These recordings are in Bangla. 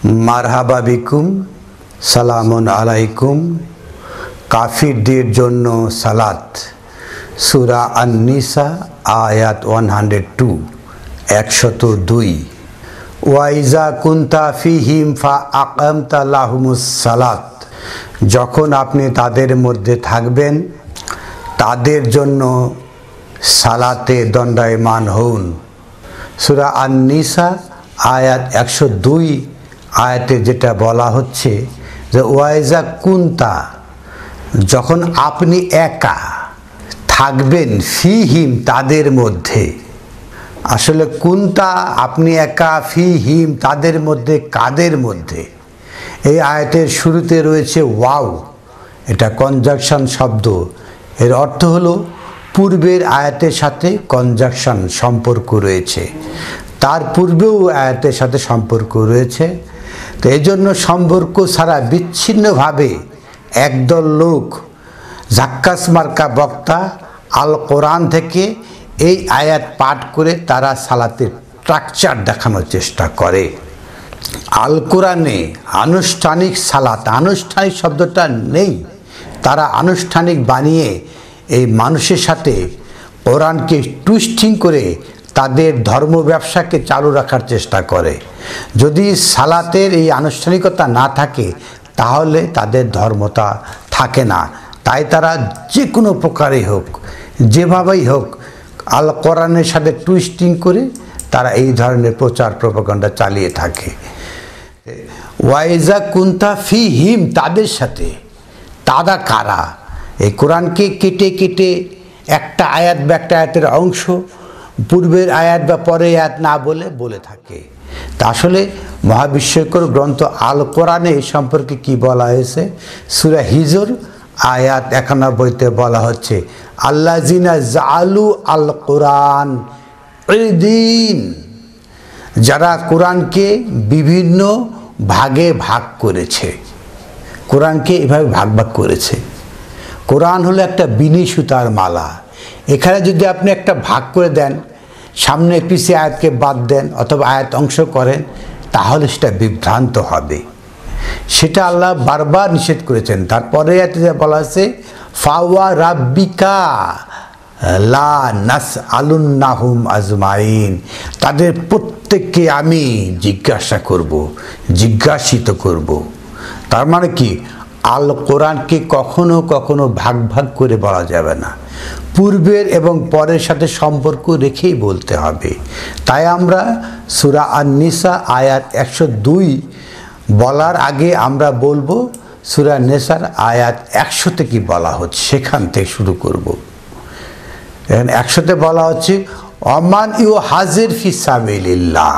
মারহাবা বিকুম, সালামুন আলাইকুম। কাফিরদের জন্য সালাত, সূরা আন-নিসা আয়াত 102 102। ওয়াইজা কুনতা ফিহিম ফা আকামতা লাহুমুস সালাত, যখন আপনি তাদের মধ্যে থাকবেন তাদের জন্য সালাতে দণ্ডায়মান হন। সূরা আন-নিসা আয়াত 102 আয়াতে যেটা বলা হচ্ছে যে ওয়াইজা কুনতা, যখন আপনি একা থাকবেন, ফিহিম তাদের মধ্যে। আসলে কুনতা আপনি একা, ফিহিম তাদের মধ্যে, কাদের মধ্যে? এই আয়াতের শুরুতে রয়েছে ওয়াও, এটা কনজাংশন শব্দ। এর অর্থ হলো পূর্বের আয়াতের সাথে কনজাংশন সম্পর্ক রয়েছে, তার পূর্বেও আয়াতের সাথে সম্পর্ক রয়েছে। তো এই জন্য সম্পর্ক ছাড়া বিচ্ছিন্নভাবে একদল লোক, ঝাক্কাস মার্কা বক্তা, আল কোরআন থেকে এই আয়াত পাঠ করে তারা সালাতের স্ট্রাকচার দেখানোর চেষ্টা করে। আল কোরআনে আনুষ্ঠানিক সালাত, আনুষ্ঠানিক শব্দটা নেই, তারা আনুষ্ঠানিক বানিয়ে এই মানুষের সাথে কোরআনকে টুইস্টিং করে তাদের ধর্ম ব্যবসাকে চালু রাখার চেষ্টা করে। যদি সালাতের এই আনুষ্ঠানিকতা না থাকে তাহলে তাদের ধর্মতা থাকে না। তাই তারা যে কোনো প্রকারে হোক, যেভাবেই হোক, আল কোরআনের সাথে টুইস্টিং করে তারা এই ধরনের প্রচার প্রপাগান্ডা চালিয়ে থাকে। ওয়াইজা কুনতা ফিহিম, তাদের সাথে। তারা কারা? এই কোরআনকে কেটে কেটে একটা আয়াত বা একটা আয়াতের অংশ পূর্বের আয়াত বা পরের আয়াত না বলে থাকে। তা আসলে মহাবিস্ময়কর গ্রন্থ আল কোরআনে এই সম্পর্কে কি বলা হয়েছে? সূরা হিজর আয়াত 91-তে বলা হচ্ছে আল্লাযিনা জাআলু আল কোরআন ঈদিন, যারা কোরআনকে বিভিন্ন ভাগে ভাগ করেছে। কোরআনকে এভাবে ভাগ ভাগ করেছে। কোরআন হলো একটা বিনি সুতার মালা। এখানে যদি আপনি একটা ভাগ করে দেন, সামনে পিছিয়ে আয়াতকে বাদ দেন অথবা আয়াত অংশ করেন, তাহলে সেটা বিভ্রান্ত হবে। সেটা আল্লাহ বারবার নিষেধ করেছেন। তারপরে আয়াতে বলা আছে ফাওয়া রাব্বিকা লা নাসআলুন্নাহুম আজমাইন, তাদের প্রত্যেককে আমি জিজ্ঞাসিত করব। তার মানে কি? আল কোরআনকে কখনো কখনো ভাগ ভাগ করে বলা যাবে না, পূর্বের এবং পরের সাথে সম্পর্ক রেখেই বলতে হবে। তাই আমরা সূরা আন-নিসা আয়াত 102 বলার আগে আমরা বলবো সূরা নিসার আয়াত 100-তে কি বলা হচ্ছে, সেখান থেকে শুরু করব। এখানে 100-তে বলা হচ্ছে অমান ইউ হাজির ফি সাবিলিল্লাহ,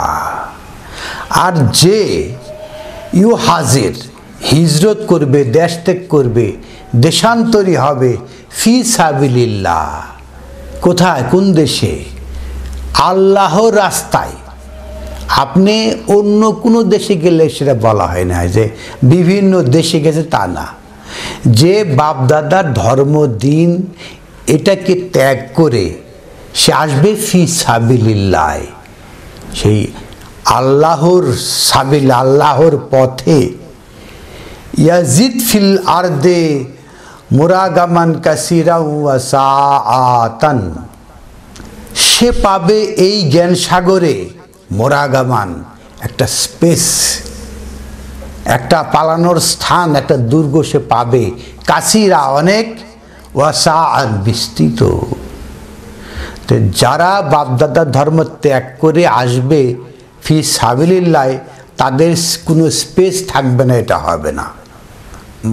আর যে ইউ হাজির হিজরত করবে, দেশ ত্যাগ করবে, দেশান্তরী হবে, ফি সাবিলিল্লাহ, কোথায়, কোন দেশে? আল্লাহর রাস্তায়। আপনি অন্য কোনো দেশে গেলে সেটা বলা হয় না যে বিভিন্ন দেশে গেছে, তা না। যে বাপদাদার ধর্ম দিন এটাকে ত্যাগ করে সে আসবে ফি সাবিলিল্লাহ, সেই আল্লাহর সাবিল, আল্লাহর পথে। ইয়াজিদ ফিল আরদে মুরাগামান কাসিরা ওয়া সাআতান, সে পাবে এই জ্ঞান সাগরে মোরাগামান, একটা স্পেস, একটা পালানোর স্থান, একটা দুর্গ সে পাবে। কাসিরা অনেক, ওয়াসাআন বিস্তৃত। তো যারা বাপদাদার ধর্ম ত্যাগ করে আসবে ফি সাবিলিল্লাহ, তাদের কোনো স্পেস থাকবে না, এটা হবে না।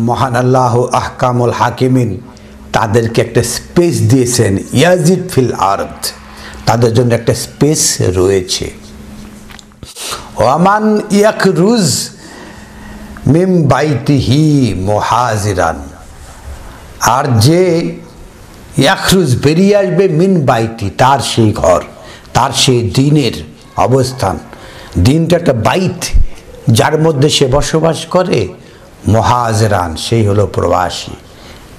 মহান আল্লাহ আহকামুল হাকিমিন তাদেরকে একটা স্পেস দিয়েছেন, ইয়াজিদ ফিল আরদ, তাদের জন্য একটা স্পেস রয়েছে। ওয়ামান ইয়াখরুজ মিন বাইতিহি মুহাজিরান, আর যে ইয়াখরুজ বেরিয়ে আসবে, মিন বাইতি তার সেই ঘর, তার সেই দিনের অবস্থান। দিনটা একটা বাইত, যার মধ্যে সে বসবাস করে। মুহাজিরান সেই হলো প্রবাসী,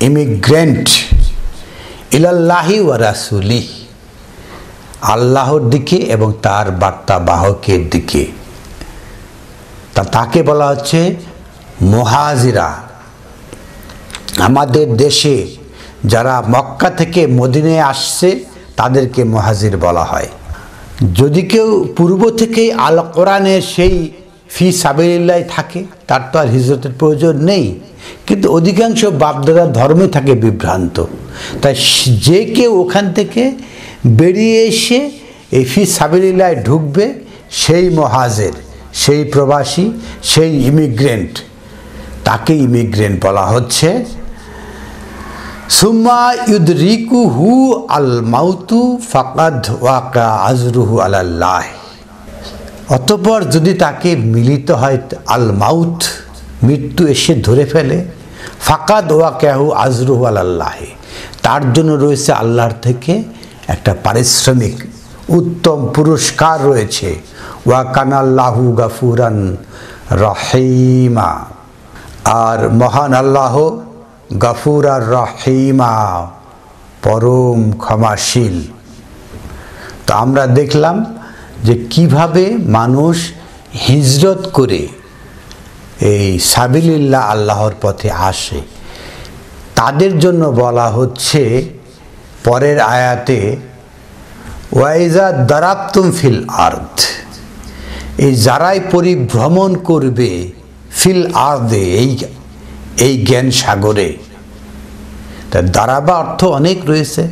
ইমিগ্রেন্ট। ইলাল্লাহি ওয়া রাসূলিহি, আল্লাহর দিকে এবং তার বার্তাবাহকের দিকে। তাকে বলা হচ্ছে মুহাজিরা। আমাদের দেশে যারা মক্কা থেকে মদিনায় আসছে তাদেরকে মুহাজির বলা হয়। যদি কেউ পূর্ব থেকেই আল কোরআনের সেই ফি সাবিলিল্লাহ থাকে, তার তো আর হিজরতের প্রয়োজন নেই, কিন্তু অধিকাংশ বাপদাদা ধর্মে থাকে বিভ্রান্ত। তাই যে কেউ ওখান থেকে বেরিয়ে এসে এই ফি সাবিলিল্লাহ ঢুকবে, সেই মুহাজির, সেই প্রবাসী, সেই ইমিগ্রেন্ট, তাকে ইমিগ্রেন্ট বলা হচ্ছে। সুম্মা ইউদরিকুহু আল মাউতু ফাকাদ ওয়াকা আজরুহু আলাল্লাহ। অতঃপর যদি তাকে মিলিত হয় আল মাউত, মৃত্যু এসে ধরে ফেলে, ফাকাদ ওয়াকাহু আজরুহু আলাল্লাহ, তার জন্য রয়েছে আল্লাহর থেকে একটা পারিশ্রমিক উত্তম পুরস্কার রয়েছে। ওয়া কানাল্লাহু গাফুরান রহিমা, আর মহান আল্লাহ গাফুর আর রহিমা, পরম ক্ষমাশীল। তো আমরা দেখলাম যে কিভাবে মানুষ হিজরত করে এই সাবিলিল্লাহ আল্লাহর পথে আসে। তাদের জন্য বলা হচ্ছে পরের আয়াতে, ওয়াইজা দারাবতুম ফিল আরদ, এই যারাই পরিভ্রমণ করবে ফিল আরদে, এই জ্ঞান সাগরে। তার দারাবা অর্থ অনেক রয়েছে,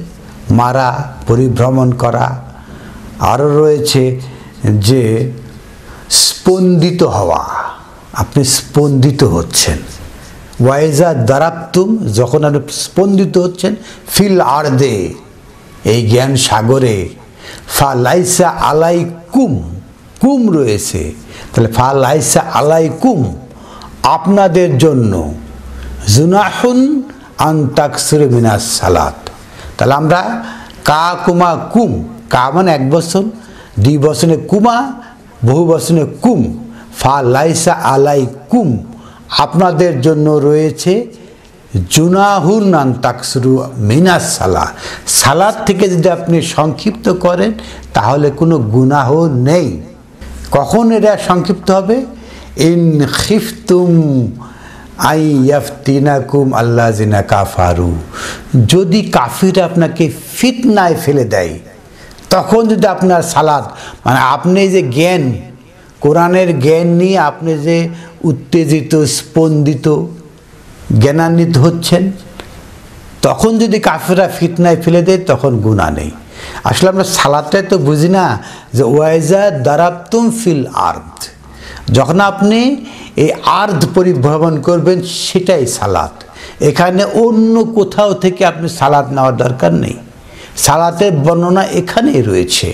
মারা, পরিভ্রমণ করা, আরও রয়েছে যে স্পন্দিত হওয়া, আপনি স্পন্দিত হচ্ছেন। ওয়াইজা দারাবতুম, যখন আপনি স্পন্দিত হচ্ছেন ফিল আরদে, এই জ্ঞান সাগরে। ফা লাইসা আলাইকুম, কুম রয়েছে, তাহলে ফা লাইসা আলাইকুম, আপনাদের জন্য, জুনাহুন আন তাকসুরু মিনাস সালাত। তাহলে আমরা কা কুমা কুম, কা মানে এক বচন, দুই বচনে কুমা, বহু বচনে কুম। ফা লাইসা আলাইকুম, আপনাদের জন্য রয়েছে জুনাহুন আন তাকসুরু মিনাস সালাত, সালাত থেকে যদি আপনি সংক্ষিপ্ত করেন তাহলে কোনো গুনাহ নেই। কখন এটা সংক্ষিপ্ত হবে? ইন খিফতুম আই ইয়াফতিনাকুম আল্লাযিনা কাফারু, যদি কাফির আপনাকে ফিতনায় ফেলে দেয়, তখন যদি আপনার সালাত, মানে আপনি যে জ্ঞান, কোরআনের জ্ঞান নিয়ে আপনি যে উত্তেজিত, স্পন্দিত, জ্ঞানান্বিত হচ্ছেন, তখন যদি কাফিররা ফিতনায় ফেলে দেয় তখন গুনাহ নেই। আসলে আমরা সালাতটাই তো বুঝি না, যে ওয়াইজা দারাবতুম ফিল আরদ, যখন আপনি এই আর্ধ পরিভ্রমণ করবেন সেটাই সালাত। এখানে অন্য কোথাও থেকে আপনি সালাত নেওয়ার দরকার নেই। সালাতের বর্ণনা এখানেই রয়েছে।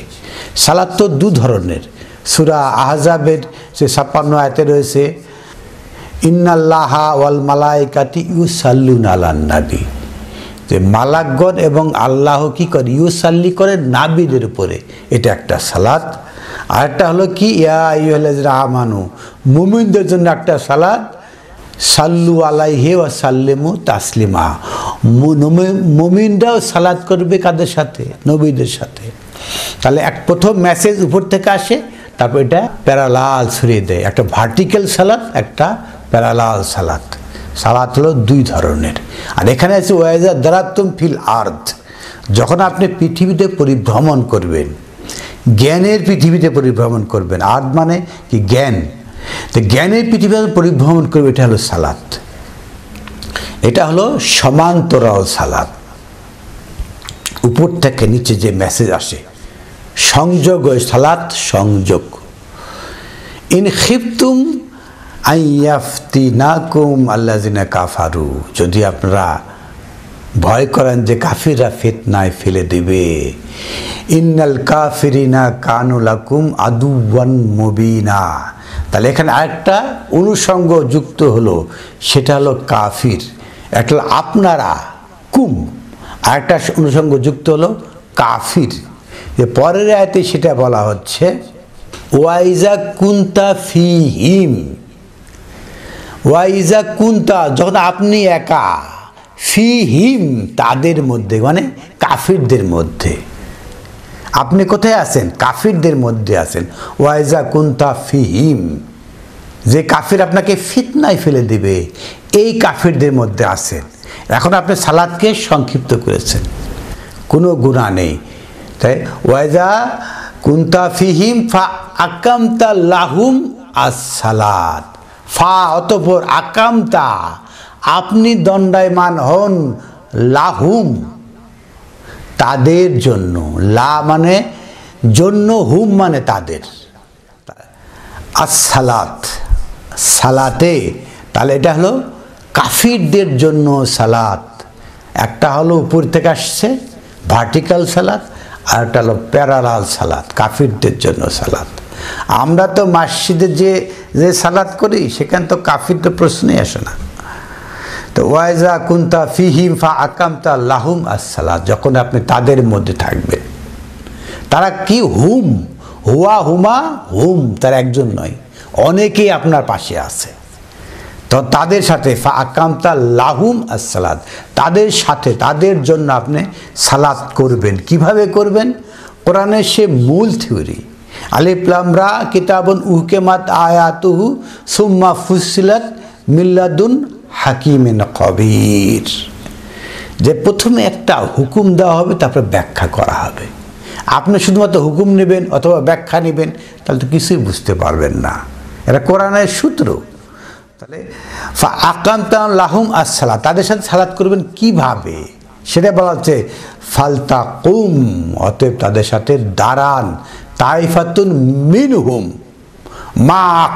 সালাত তো দু ধরনের। সূরা আহজাবের যে 56 আয়াতে রয়েছে, ইন্নাল্লাহা ওয়াল মালাইকাতি ইউসাল্লুনা আলান নবী, যে মালাকগণ এবং আল্লাহ কি করে? ইউসাল্লি করে নাবিদের উপরে, এটা একটা সালাত। আরেকটা হলো কি, ইয়া আইয়ুহাল্লাযিনা আমানু, মুমিনদের জন্য একটা সালাত, সাল্লু আলাইহি ওয়া সাল্লিমু তাসলিমা, মুমিনরাও সালাত করবে কাদের সাথে? নবীদের সাথে। তাহলে এক প্রথম মেসেজ উপর থেকে আসে, তারপর এটা প্যারালাল ছড়িয়ে দেয়, একটা ভার্টিক্যাল সালাত, একটা প্যারালাল সালাত। সালাত হলো দুই ধরনের। আর এখানে আছে ওয়াইজা দারাবতুম ফিল আরদ, যখন আপনি পৃথিবীতে পরিভ্রমণ করবেন, জ্ঞানের পৃথিবীতে পরিভ্রমণ করবেন। আর্দ মানে কি? জ্ঞান। তো জ্ঞানের পৃথিবীতে পরিভ্রমণ করবে, এটা হলো সালাত। এটা হলো সমান্তরাল সালাত, উপর থেকে নিচে যে মেসেজ আসে, সংযোগ, সালাত সংযোগ। ইন খিফতুম আইয়াফতিনাকুম আল্লাযিনা কাফারু, যদি আপনারা ভয় করেন যে কাফিররা ফিতনায় ফেলে দেবে। ইন্নাল কাফিরিনা কানু লাকুম আদুওয়ান মুবিনা, তাহলে এখানে আরেকটা অনুষঙ্গ যুক্ত হলো, সেটা হলো কাফির, একটা হলো আপনারা, কুম, আরেকটা অনুষঙ্গ যুক্ত হলো কাফির। যে পরের আয়াতে সেটা বলা হচ্ছে, ওয়াইজা কুনতা ফিহিম, ওয়াইজা কুনতা, যখন আপনি একা, ফিহিম, তাদের মধ্যে, মানে কাফিরদের মধ্যে। আপনি কোথায় আছেন? কাফিরদের মধ্যে আছেন। ওয়াইজা কুনতা ফিহিম, যে কাফির আপনাকে ফিতনায় ফেলে দিবে, এই কাফিরদের মধ্যে আছেন। এখন আপনি সালাতকে সংক্ষিপ্ত করেছেন, কোনো গুনাহ নেই। তাই ওয়াইজা কুনতা ফিহিম ফা আকামতা লাহুম আস-সালাত, ফা অতঃপর আকামতা আপনি দণ্ডায়মান হন, লাহুম তাদের জন্য, লা মানে জন্য, হুম মানে তাদের, আস-সালাত সালাতে। তাহলে এটা হলো কাফিরদের জন্য সালাত। একটা হলো উপর থেকে আসছে ভার্টিক্যাল সালাত, আর একটা হলো প্যারালাল সালাত, কাফিরদের জন্য সালাত। আমরা তো মসজিদে যে সালাত করি সেখানে তো কাফিরদের প্রশ্নই আসে না। তো ওয়াইজা কুনতা ফিহিম ফা আকামতা লাহুম আস-সালাত, যখন আপনি তাদের মধ্যে থাকবেন, তারা কি হুম, হুয়া হুমা হুম, তার একজন নয়, অনেকেই আপনার পাশে আছে। তো তাদের সাথে ফা আকামতা লাহুম আস-সালাত, তাদের সাথে তাদের জন্য আপনি সালাত করবেন। কিভাবে করবেন? কোরআনের সে মূল থিওরি, আলিফ লাম রা কিতাবুন উহকিমাত আয়াতুহু সুম্মা ফুসিলাত মিল্লাদুন হাকিমিন খবীর, যে প্রথমে একটা হুকুম দেওয়া হবে, তারপরে ব্যাখ্যা করা হবে। আপনি শুধুমাত্র হুকুম নেবেন অথবা ব্যাখ্যা নেবেন, তাহলে তো কিছুই বুঝতে পারবেন না। এটা কোরআনের সূত্র। তাহলে ফা আকামতা লাহুম আস-সালাত, তাদের সাথে সালাত করবেন কিভাবে সেটা বলা হচ্ছে। ফালতাকুম, অতএব তাদের সাথে দাঁড়ান, তাইফাতুন মিনহুম, মাক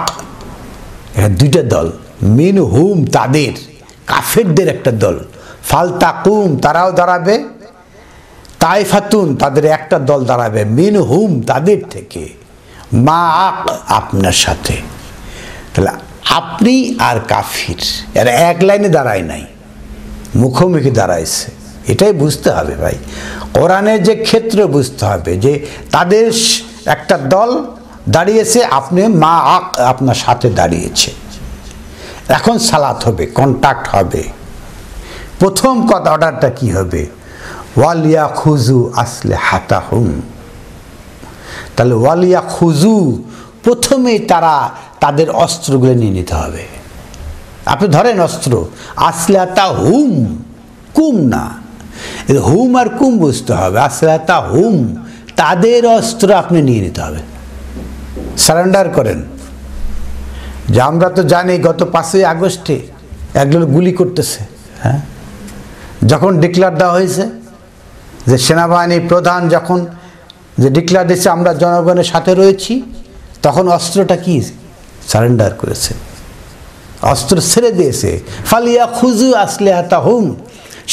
দুইটা দল, মিনহুম তাদের, কাফেরদের একটা দল, ফালতাকুম তারাও দাঁড়াবে, তাইফাতুন তাদের একটা দল দাঁড়াবে, মিনহুম তাদের থেকে, মাক আপনার সাথে। তাহলে আপনি আর কাফির এরা এক লাইনে দাঁড়ায় নাই, মুখোমুখি দাঁড়াইছে। এটাই বুঝতে হবে ভাই, কোরআনের যে ক্ষেত্র বুঝতে হবে, যে তাদের একটা দল দাঁড়িয়েছে, আপনি মা আক আপনার সাথে দাঁড়িয়েছে। এখন সালাত হবে, কন্টাক্ট হবে। প্রথম কথা অর্ডারটা কি হবে? ওয়ালিয়া খুজু আসলে হাতাহুম। তাহলে ওয়ালিয়া খুজু, প্রথমেই তারা তাদের অস্ত্রগুলো নিয়ে নিতে হবে। আপনি ধরেন অস্ত্র, আসলে তা হুম, কুম না, হুম আর কুম বুঝতে হবে। আসলে তা হুম, তাদের অস্ত্র আপনি নিয়ে নিতে হবে, সারেন্ডার করেন। যে আমরা তো জানি গত 5ই আগস্টে একজন গুলি করতেছে, হ্যাঁ, যখন ডিক্লার দেওয়া হয়েছে যে সেনাবাহিনী প্রধান যখন যে ডিক্লার দিয়েছে আমরা জনগণের সাথে রয়েছি, তখন অস্ত্রটা কি সারেন্ডার করেছে, অস্ত্র ছেড়ে দিয়েছে। ফালিয়া খুজু আসলে হাতা হুম,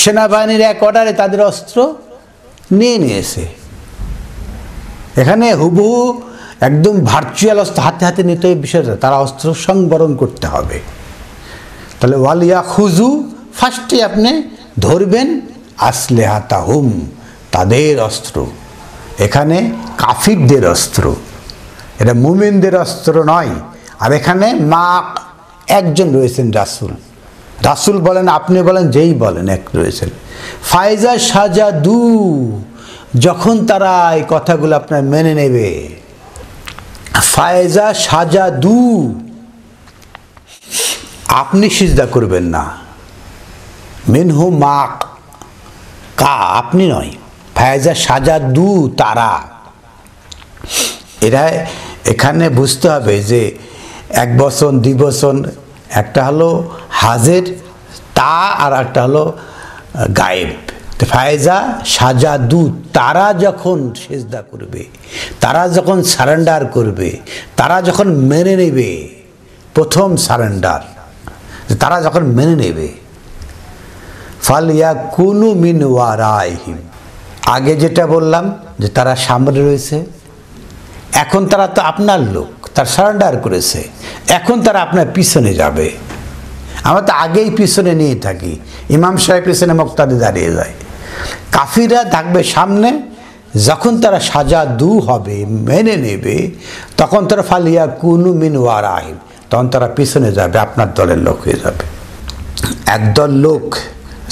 সেনাবাহিনীর এক অর্ডারে তাদের অস্ত্র নিয়ে নিয়েছে। এখানে হুবহু একদম ভার্চুয়াল অস্ত্র হাতে হাতে নিতে এই বিষয়টা, তারা অস্ত্র সংবরণ করতে হবে। তাহলে ওয়ালিয়া খুজু, ফার্স্টে আপনি ধরবেন আসলে হাতা হুম, তাদের অস্ত্র। এখানে কাফিরদের অস্ত্র, এটা মুমিনদের অস্ত্র নয়। আর এখানে মা একজন রয়েছেন, রাসূল। রাসূল বলেন, আপনি বলেন, যেই বলেন, এক রয়েছেন। ফায়জা সাজাদু, যখন তারা এই কথাগুলো আপনার মেনে নেবে, ফায়জা সাজাদু, আপনি সিজদা করবেন না, মিনহু মাক কা, আপনি নয়, ফায়জা সাজাদু তারা। এরা এখানে বুঝতে হবে যে এক বচন, দ্বিবচন, একটা হলো হাজের তা, আর একটা হলো গায়েব। ফায়জা সাজাদু, তারা যখন সিজদা করবে, তারা যখন সারেন্ডার করবে, তারা যখন মেনে নেবে, প্রথম সারেন্ডার, তারা যখন মেনে নেবে, ফালিয়া কুনু মিন ওয়ারাইহিম, আগে যেটা বললাম যে তারা সামনে রয়েছে, এখন তারা তো আপনার লোক, তার সারেন্ডার করেছে, এখন তারা আপনার পিছনে যাবে। আমরা তো আগেই পিছনে নিয়ে থাকি, ইমাম সাহেব পিছনে মুক্তাদি দাঁড়িয়ে যায়, কাফিররা থাকবে সামনে। যখন তারা সাজাদু হবে, মেনে নেবে, তখন তারা ফালিয়া কুনু মিন ওয়ারাইহিম, তখন তারা পিছনে যাবে, আপনার দলের লোক হয়ে যাবে। একদল লোক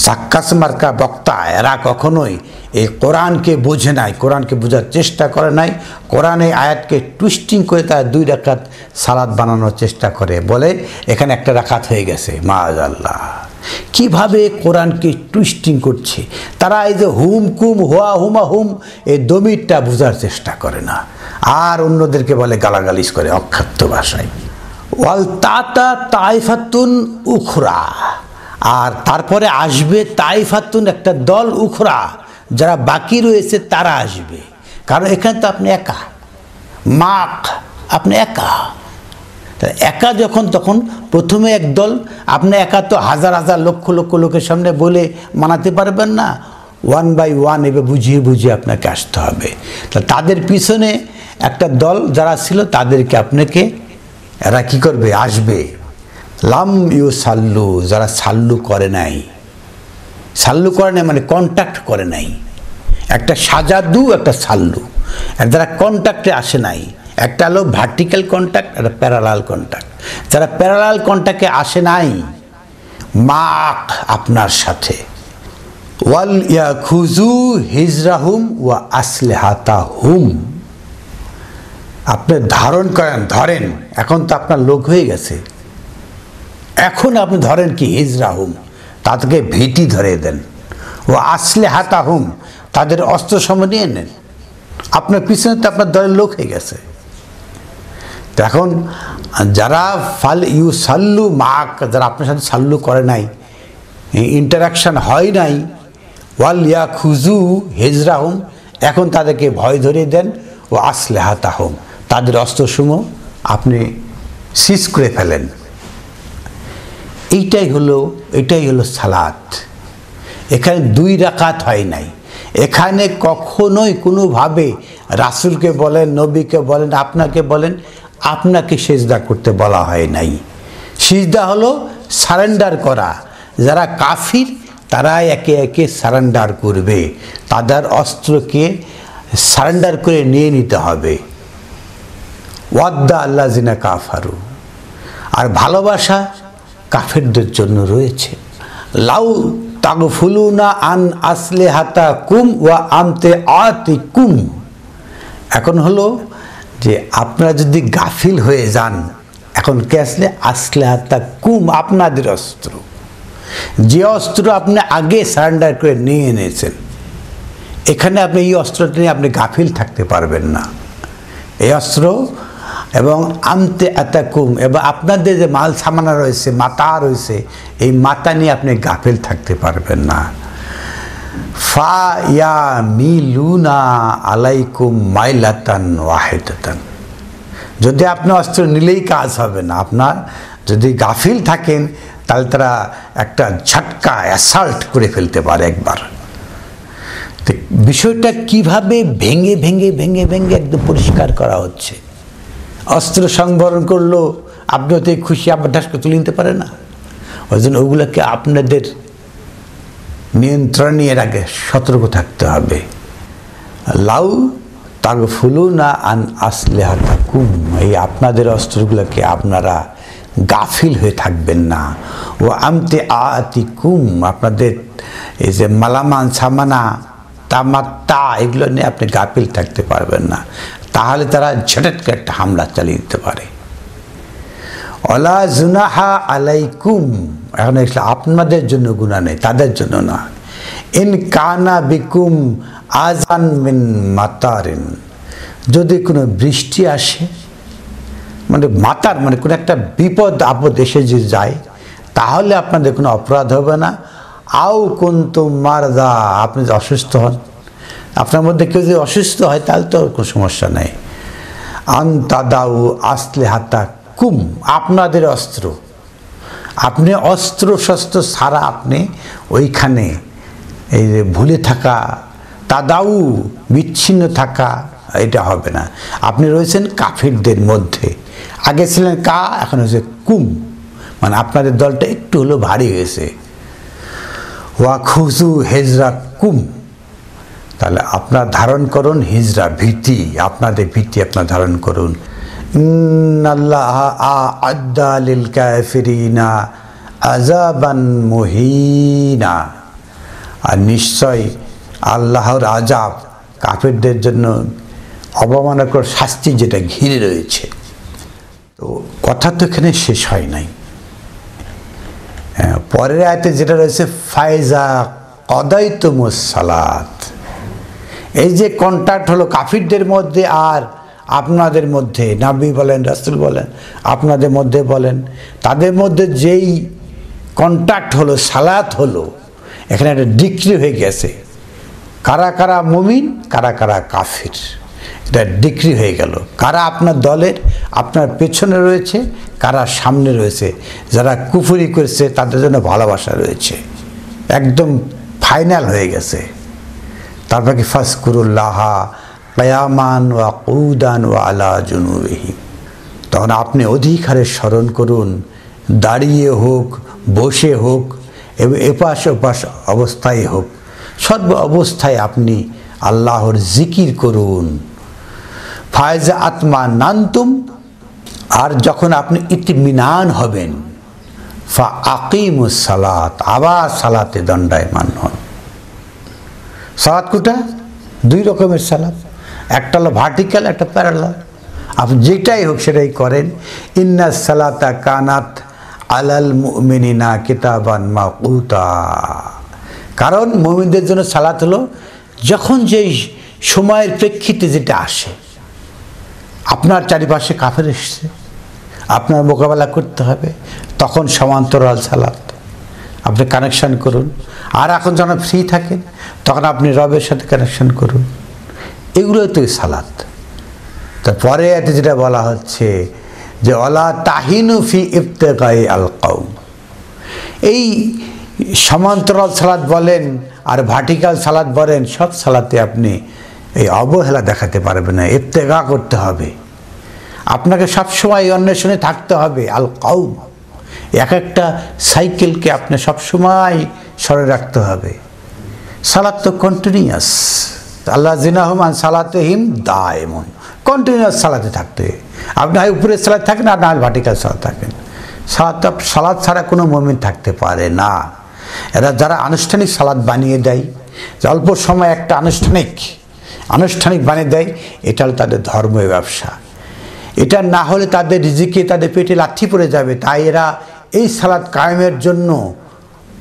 সাক্কাস মার্কা বক্তা, এরা কখনোই এই কোরআনকে বোঝে নাই, কোরআনকে বোঝার চেষ্টা করে নাই। কোরআনের আয়াতকে টুইস্টিং করে তারা 2 রাকাত সালাত বানানোর চেষ্টা করে, বলে এখানে 1 রাকাত হয়ে গেছে। মাআযাল্লাহ, কিভাবে কোরআনকে টুইস্টিং করছে তারা! এই যে হুম কুম হুয়া হুমা হুম, এই দমিরটা বোঝার চেষ্টা করে না, আর অন্যদেরকে বলে গালাগালিজ করে অক্ষাত্য ভাষায়। ওয়াল তাতা তাইফাতুন উখরা, আর তারপরে আসবে তাইফাতুন, একটা দল, উখরা যারা বাকি রয়েছে তারা আসবে। কারণ এখানে তো আপনি একা, মাক আপনি একা, একা যখন, তখন প্রথমে এক দল, আপনি একা তো হাজার হাজার লক্ষ লক্ষ লোকের সামনে বলে মানাতে পারবেন না। 1 বাই 1 এভাবে বুঝিয়ে বুঝিয়ে আপনাকে আসতে হবে। তাদের পিছনে একটা দল যারা ছিল তাদেরকে আপনাকে, এরা কি করবে, আসবে। লাম ইউ সাল্লু, যারা সাল্লু করে নাই, সাল্লু করে নাই মানে কন্ট্যাক্ট করে নাই। একটা সাজাদু, একটা সাল্লু, যারা কন্ট্যাক্টে আসে নাই। একটা হলো ভার্টিক্যাল কন্ট্যাক্ট, একটা প্যারালাল কন্ট্যাক্ট। যারা প্যারালাল কন্ট্যাক্টে আসে নাই, মাক আপনার সাথে। ওয়াল ইয়াখুজু হিজরাহুম ওয়া আসলিহাতাহুম, আপনি ধারণ করেন, ধরেন। এখন তো আপনার লোক হয়ে গেছে, এখন আপনি ধরেন কি, হিজরাহুম, তাদেরকে ভীতি ধরে দেন। ও আসলিহাতাহুম, তাদের অস্ত্র সময় নিয়ে নেন। আপনার পিছনে তো আপনার দলের লোক হয়ে গেছে। এখন যারা ফাল ইউ সাল্লু মাক, যারা আপনার সাথে সাল্লু করে নাই, ইন্টারাকশান হয় নাই, ওয়াল ইয়াখুজু হিজরাহুম, এখন তাদেরকে ভয় ধরিয়ে দেন। ও আসলিহাতাহুম, তাদের অস্ত্রসমূহ আপনি সিজ করে ফেলেন। এইটাই হলো সালাত। এখানে 2 রাকাত হয় নাই। এখানে কখনোই কোনোভাবে রাসূলকে বলেন, নবীকে বলেন, আপনাকে বলেন, আপনাকে সিজদা করতে বলা হয় নাই। সিজদা হলো সারেন্ডার করা। যারা কাফির তারা একে একে সারেন্ডার করবে, তাদের অস্ত্রকে সারেন্ডার করে নিয়ে নিতে হবে। ওয়াদ্দা আল্লাযিনা কাফারু, আর ভালোবাসা কাফেরদের জন্য রয়েছে। লাউ তাগফুলুনা আন আসলিহাতাকুম ওয়া আমতিআতিকুম, এখন হলো যে আপনারা যদি গাফিল হয়ে যান, এখন কে আসলে আসলিহাতাকুম, আপনাদের অস্ত্র, যে অস্ত্র আপনি আগে সারেন্ডার করে নিয়ে এনেছেন, এখানে আপনি এই অস্ত্রটা নিয়ে আপনি গাফিল থাকতে পারবেন না। এই অস্ত্র এবং আমতিআতাকুম, এবং আপনাদের যে মাল সামানা রয়েছে, মাতা রয়েছে, এই মাতা নিয়ে আপনি গাফিল থাকতে পারবেন না। ফা ইয়ামিলুনা আলাইকুম মাইলাতান ওয়াহিদাতান, যদি আপনি অস্ত্র নিলেই কাজ হবে না। আপনার যদি গাফিল থাকেন তাহলে তারা একটা ঝটকা অ্যাসাল্ট করে ফেলতে পারে একবার। বিষয়টা কিভাবে ভেঙে ভেঙে ভেঙে ভেঙে একদম পরিষ্কার করা হচ্ছে। অস্ত্র সংবরণ করলো, আপনি ওতে খুশি, আবার ঢাসকে তুলে নিতে পারে না। ওই জন্য ওগুলোকে আপনাদের নিয়ন্ত্রণে এর আগে সতর্ক থাকতে হবে। লাউ তাগফুলুনা আন আসলিহাতাকুম, এই আপনাদের অস্ত্রগুলোকে আপনারা গাফিল হয়ে থাকবেন না। ও আমতিআতিকুম, আপনাদের এই যে মালামান সামানা তামাত্তা, এগুলো নিয়ে আপনি গাফিল থাকতে পারবেন না, তাহলে তারা ঝটকে একটা হামলা চালিয়ে দিতে পারে। ওয়ালা জুনাহা আলাইকুম, এখন আপনাদের জন্য গুনাহ নেই, তাদের জন্য না। ইন কানা বিকুম আযান মিন মাতারিন, যদি কোনো বৃষ্টি আসে, মানে মাতার মানে কোনো একটা বিপদ আপদ এসে যে যায়, তাহলে আপনাদের কোনো অপরাধ হবে না। আও কুনতুম মারদা, আপনি যদি অসুস্থ হন, আপনার মধ্যে কেউ যদি অসুস্থ হয় তাহলে তো কোনো সমস্যা নেই। আনতাদাউ আসলিহাতাকুম, আপনাদের অস্ত্র, আপনি অস্ত্র শস্ত্র ছাড়া আপনি ওইখানে এই যে ভুলে থাকা, তাদাউ বিচ্ছিন্ন থাকা, এটা হবে না। আপনি রয়েছেন কাফিরদের মধ্যে, আগে ছিলেন কা, এখন হয়েছে কুম, মানে আপনাদের দলটা একটু হলো ভারী হয়েছে। ওয়াখুজু হিজরা কুম, তাহলে আপনার ধারণ করুন হিজরা, ভীতি, আপনাদের ভীতি আপনার ধারণ করুন। ইন্নাল্লাহা আ'আদ্দা লিল কাফিরিনা আযাবান মুহিনা, আর নিশ্চয় আল্লাহর আযাব কাফেরদের জন্য অবমাননাকর শাস্তি যেটা ঘিরে রয়েছে। তো কথা তো এখানে শেষ হয় নাই। পরের আয়াতে যেটা রয়েছে ফায়জা কদাইতুমুস সালাত, এই যে কন্ট্যাক্ট হলো কাফিরদের মধ্যে আর আপনাদের মধ্যে, নবী বলেন রাসূল বলেন আপনাদের মধ্যে বলেন, তাদের মধ্যে যেই কন্ট্যাক্ট হলো সালাত হলো, এখানে একটা ডিক্রি হয়ে গেছে কারা কারা মুমিন কারা কারা কাফির, এটা ডিক্রি হয়ে গেল। কারা আপনার দলের আপনার পেছনে রয়েছে, কারা সামনে রয়েছে, যারা কুফরি করেছে তাদের জন্য ভালোবাসা রয়েছে, একদম ফাইনাল হয়ে গেছে। তারপর কি ফাজকুরুল্লাহ কিয়ামান ওয়া কুউদান ওয়া আলা জুনুবিহিম, তখন আপনি অধিকারে স্মরণ করুন, দাঁড়িয়ে হোক বসে হোক এবং এপাশ ওপাশ অবস্থায় হোক, সর্ব অবস্থায় আপনি আল্লাহর জিকির করুন। ফায়জা আত্মা নান্তুম, আর যখন আপনি ইতমিনান হবেন, ফা আকিমুস সালাত, আবার সালাতে দণ্ডায়মান হন। সালাত কোটা দুই রকমের সালাত, একটা হলো ভার্টিক্যাল, একটা প্যারালাল। আপনি যেটাই হোক সেটাই করেন। ইন্নাস সালাতা কানাত আলাল মুমিনিনা কিতাবান মাওকুতা, কারণ মুমিনদের জন্য সালাত হলো যখন যেই সময়ের প্রেক্ষিতে যেটা আসে, আপনার চারিপাশে কাফের এসছে, আপনার মোকাবেলা করতে হবে, তখন সমান্তরাল সালাত আপনি কানেকশন করুন। আর এখন যখন ফ্রি থাকেন তখন আপনি রবের সাথে কানেকশন করুন, এগুলোই তো সালাত। তারপরে এতে যেটা বলা হচ্ছে যে ওয়ালা তাহিনু ফি ইবতিগাই আল কওম, এই সমান্তরাল সালাত বলেন আর ভার্টিক্যাল সালাত বলেন, সব সালাতে আপনি এই অবহেলা দেখাতে পারবেন না, ইবতিগা করতে হবে। আপনাকে সবসময় অন্বেষণে থাকতে হবে। আল কওম, এক একটা সাইকেলকে আপনি সবসময় সরে রাখতে হবে। সালাত তো কন্টিনিউয়াস, আল্লাহ জিনাহুম আন সালাতিহিম দায়মুন, কন্টিনিউয়াস সালাতে থাকতে। আপনি হয় উপরের সালাত থাকেন আর না ভার্টিক্যাল সালাত থাকেন। সালাত ছাড়া কোনো মুমিন থাকতে পারে না। এরা যারা আনুষ্ঠানিক সালাত বানিয়ে দেয়, যে অল্প সময় একটা আনুষ্ঠানিক বানিয়ে দেয়, এটা হলো তাদের ধর্ম ব্যবসা। এটা না হলে তাদের রিজিকে তাদের পেটে লাথি পড়ে যাবে। তাই এরা এই সালাত কায়েমের জন্য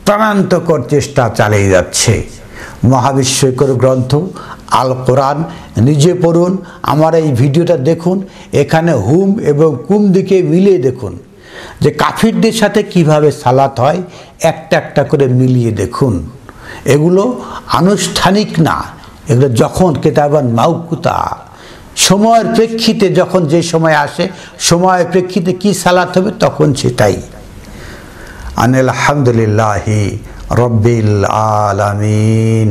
প্রাণান্তকর চেষ্টা চালিয়ে যাচ্ছে। মহাবিশ্বকর গ্রন্থ আল কোরআন নিজে পড়ুন, আমার এই ভিডিওটা দেখুন, এখানে হুম এবং কুম দিকে মিলিয়ে দেখুন যে কাফিরদের সাথে কিভাবে সালাত হয়, একটা একটা করে মিলিয়ে দেখুন। এগুলো আনুষ্ঠানিক না, এগুলো যখন কিতাবান মাওকুতা, সময়ের প্রেক্ষিতে যখন যে সময় আসে, সময়ের প্রেক্ষিতে কি সালাত হবে তখন সেটাই। আলহামদুলিল্লাহি রব্বিল আলামিন।